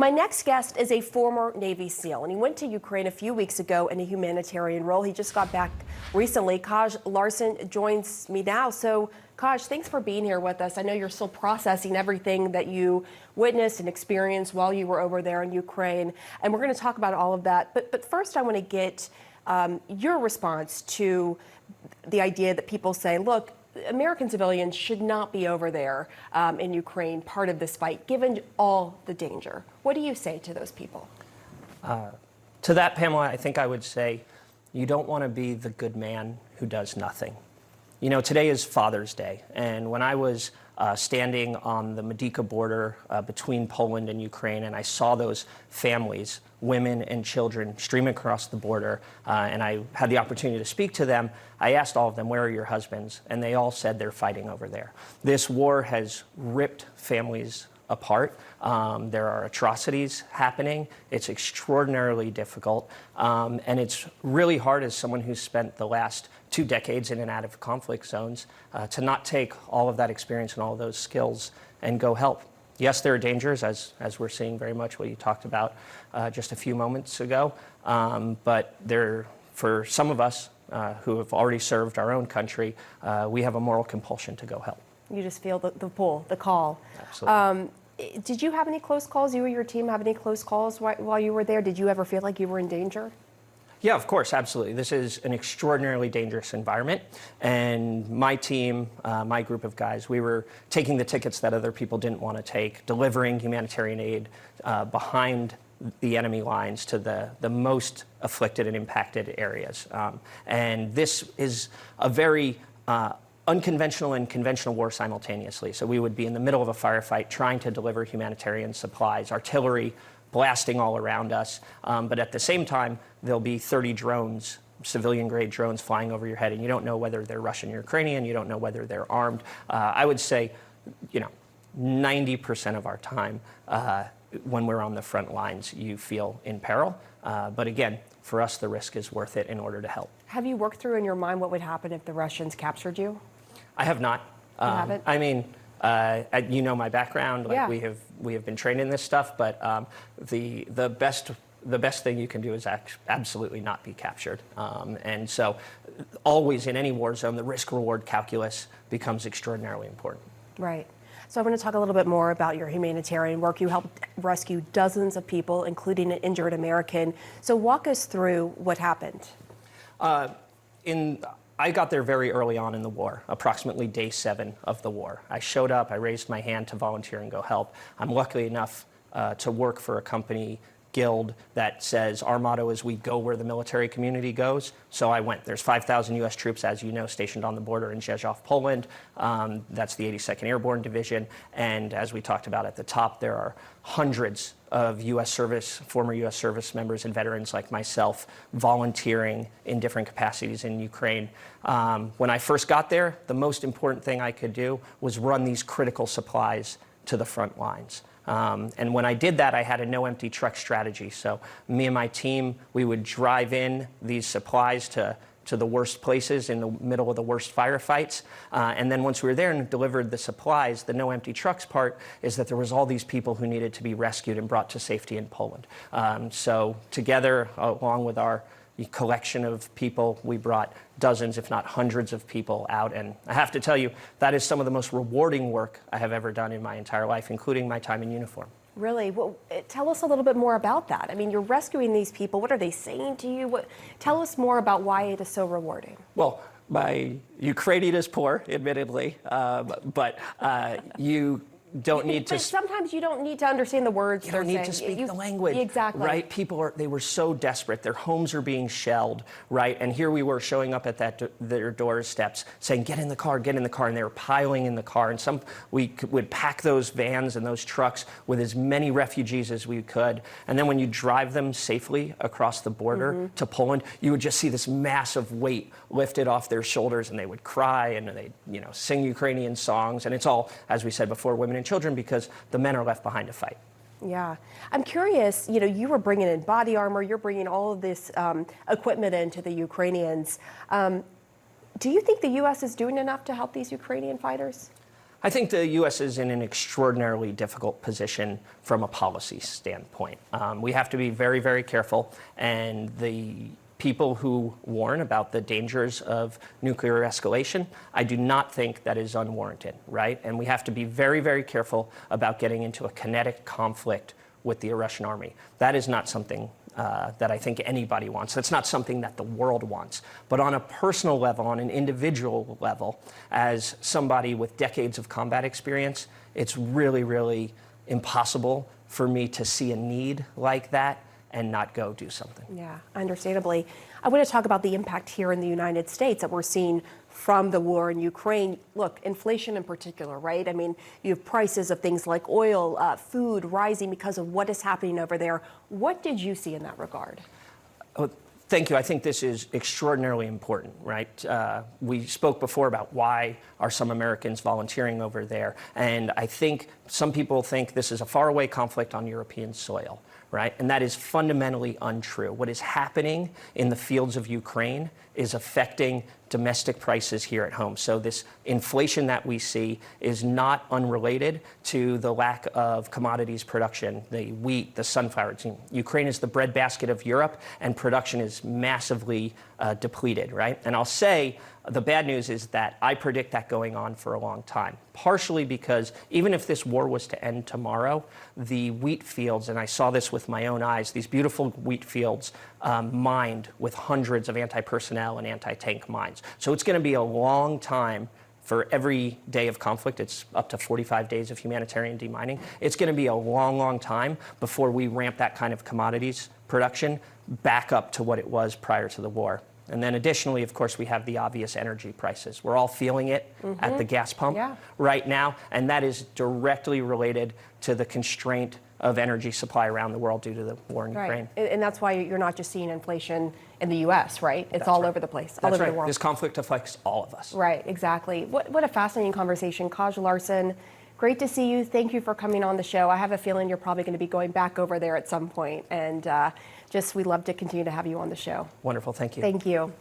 My next guest is a former Navy SEAL, and he went to Ukraine a few weeks ago in a humanitarian role. He just got back recently. Kaj Larsen joins me now. So, Kaj, thanks for being here with us. I know you're still processing everything that you witnessed and experienced while you were over there in Ukraine, and we're going to talk about all of that. But first, I want to get your response to the idea that people say, look, American civilians should not be over there in Ukraine, part of this fight, given all the danger. What do you say to those people? To that, Pamela, I think I would say you don't want to be the good man who does nothing. You know, today is Father's Day, and when I was standing on the Medyka border between Poland and Ukraine, and I saw those families, women and children, stream across the border, and I had the opportunity to speak to them, I asked all of them, where are your husbands? And they all said they're fighting over there. This war has ripped families apart. There are atrocities happening. It's extraordinarily difficult. And it's really hard as someone who's spent the last 2 decades in and out of conflict zones to not take all of that experience and all of those skills and go help. Yes, there are dangers, as we're seeing very much what you talked about just a few moments ago. But for some of us who have already served our own country, we have a moral compulsion to go help. You just feel the pull, the call. Absolutely. Did you have any close calls? You or your team have any close calls while you were there? Did you ever feel like you were in danger? Yeah, of course, absolutely. This is an extraordinarily dangerous environment. And my team, my group of guys, we were taking the tickets that other people didn't want to take, delivering humanitarian aid behind the enemy lines to the most afflicted and impacted areas. And this is a very unconventional and conventional war simultaneously. So we would be in the middle of a firefight trying to deliver humanitarian supplies, artillery blasting all around us. But at the same time, there'll be 30 drones, civilian-grade drones flying over your head, and you don't know whether they're Russian or Ukrainian, you don't know whether they're armed. I would say, 90% of our time when we're on the front lines, you feel in peril. But again, for us, the risk is worth it in order to help. Have you worked through in your mind what would happen if the Russians captured you? I have not. You haven't? I mean, you know my background. Like, yeah. we have been trained in this stuff, but the best thing you can do is absolutely not be captured. And so, always in any war zone, the risk-reward calculus becomes extraordinarily important. Right. So I want to talk a little bit more about your humanitarian work. You helped rescue dozens of people, including an injured American. So walk us through what happened. I got there very early on in the war, approximately day 7 of the war. I showed up, I raised my hand to volunteer and go help. I'm lucky enough to work for a company, guild, that says our motto is we go where the military community goes. So I went. There's 5,000 U.S. troops, as you know, stationed on the border in Rzeszów, Poland. That's the 82nd Airborne Division. And as we talked about at the top, there are hundreds of former U.S. service members and veterans like myself volunteering in different capacities in Ukraine. When I first got there, the most important thing I could do was run these critical supplies to the front lines. And when I did that, I had a no empty truck strategy. So me and my team, we would drive in these supplies to the worst places in the middle of the worst firefights. And then once we were there and delivered the supplies, the no empty trucks part is that there was all these people who needed to be rescued and brought to safety in Poland. So together, along with our collection of people, we brought dozens, if not hundreds of people out. And I have to tell you, that is some of the most rewarding work I have ever done in my entire life, including my time in uniform. Really? Well, tell us a little bit more about that. I mean, you're rescuing these people. What are they saying to you? Tell us more about why it is so rewarding. Well, my Ukrainian is poor, admittedly, but you don't need to. But sometimes you don't need to understand the words. You don't need to speak the language. Exactly. Right? They were so desperate. Their homes are being shelled, right? And here we were showing up at their doorsteps saying, get in the car, get in the car. And they were piling in the car. And we would pack those vans and those trucks with as many refugees as we could. And then when you drive them safely across the border to Poland, you would just see this massive weight lifted off their shoulders, and they would cry and they'd sing Ukrainian songs. And it's all, as we said before, women and children, because the men are left behind to fight. Yeah. I'm curious, you were bringing in body armor, you're bringing all of this equipment into the Ukrainians. Do you think the U.S. is doing enough to help these Ukrainian fighters? I think the U.S. is in an extraordinarily difficult position from a policy standpoint. We have to be very, very careful, and the people who warn about the dangers of nuclear escalation, I do not think that is unwarranted, right? And we have to be very, very careful about getting into a kinetic conflict with the Russian army. That is not something that I think anybody wants. That's not something that the world wants. But on a personal level, on an individual level, as somebody with decades of combat experience, it's really, really impossible for me to see a need like that and not go do something. Yeah, understandably. I want to talk about the impact here in the United States that we're seeing from the war in Ukraine. Look, inflation in particular, right? I mean, you have prices of things like oil, food rising because of what is happening over there. What did you see in that regard? Oh, thank you. I think this is extraordinarily important, right? We spoke before about why are some Americans volunteering over there. And I think some people think this is a faraway conflict on European soil, right? And that is fundamentally untrue. What is happening in the fields of Ukraine is affecting domestic prices here at home. So this inflation that we see is not unrelated to the lack of commodities production, the wheat, the sunflower. Ukraine is the breadbasket of Europe, and production is massively depleted, right? And I'll say the bad news is that I predict that going on for a long time, partially because even if this war was to end tomorrow, the wheat fields, and I saw this with my own eyes, these beautiful wheat fields mined with hundreds of anti-personnel and anti-tank mines. So it's going to be a long time. For every day of conflict, it's up to 45 days of humanitarian demining. It's going to be a long, long time before we ramp that kind of commodities production back up to what it was prior to the war. And then additionally, of course, we have the obvious energy prices. We're all feeling it at the gas pump right now, and that is directly related to the constraint of energy supply around the world due to the war in Ukraine. And that's why you're not just seeing inflation in the U.S., right? It's all over the place, all over the world. This conflict affects all of us. Right, exactly. What a fascinating conversation. Kaj Larsen, great to see you. Thank you for coming on the show. I have a feeling you're probably going to be going back over there at some point, and we'd love to continue to have you on the show. Wonderful, thank you. Thank you.